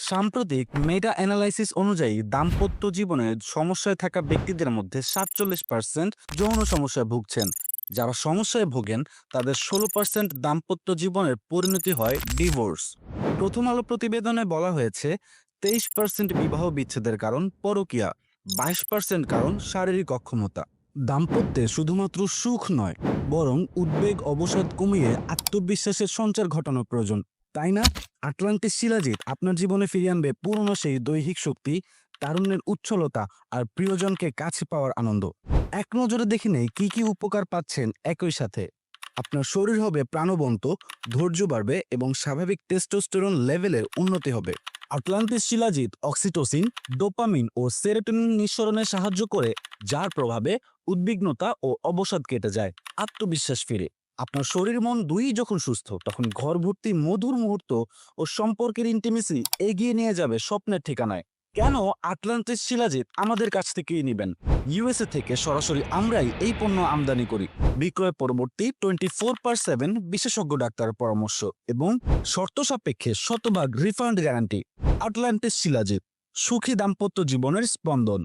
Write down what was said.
সাম্প্রতিক meta analysis অনুযায়ী দাম্পত্য জীবনে সমস্যায় থাকা ব্যক্তিদের মধ্যে 47% যৌন সমস্যায় ভুগছেন। যারা সমস্যায় ভোগেন তাদের 16% দাম্পত্য জীবনের পরিণতি হয় ডিভোর্স। প্রথম আলো প্রতিবেদনে বলা হয়েছে 23% বিবাহ বিচ্ছেদের কারণ পরকীয়া, 22% কারণ শারীরিক অক্ষমতা। দাম্পত্যে শুধুমাত্র সুখ নয়, বরং উদ্বেগ অবসাদ কমিয়ে আত্মবিশ্বাসের সঞ্চার ঘটানো প্রয়োজন, তাই না? আটলান্টিস শিলাজিৎ আপনার জীবনে ফিরিয়ে আনবে পুরনো সেই দৈহিক শক্তি, তারুণ্যের উচ্ছলতা আর প্রিয়জনকে কাছে পাওয়ার আনন্দ। এক নজরে দেখে নেই কি কি উপকার পাচ্ছেন একই সাথে। আপনার শরীর হবে প্রাণবন্ত, ধৈর্য বাড়বে এবং স্বাভাবিক টেস্টোস্টেরন লেভেলের উন্নতি হবে। আটলান্টিস শিলাজিৎ অক্সিটোসিন, ডোপামিন ও সেরোটোনিন নিঃসরণে সাহায্য করে, যার প্রভাবে উদ্বিগ্নতা ও অবসাদ কেটে যায়, আত্মবিশ্বাস ফিরে। আপনার শরীর মন দুইই যখন সুস্থ, তখন ঘর ভর্তি মধুর মুহূর্ত ও সম্পর্কের ইন্টিমেসি এগিয়ে নিয়ে যাবে স্বপ্নের ঠিকানায়। কেন আটলান্টিস শিলাজিৎ আমাদের কাছ থেকেই নেবেন? ইউএসএ থেকে সরাসরি আমরাই এই পণ্য আমদানি করি। বিক্রয় পরবর্তী 24/7 বিশেষজ্ঞ ডাক্তারের পরামর্শ এবং শর্ত সাপেক্ষে শতভাগ রিফান্ড গ্যারান্টি। আটলান্টিস শিলাজিৎ, সুখী দাম্পত্য জীবনের স্পন্দন।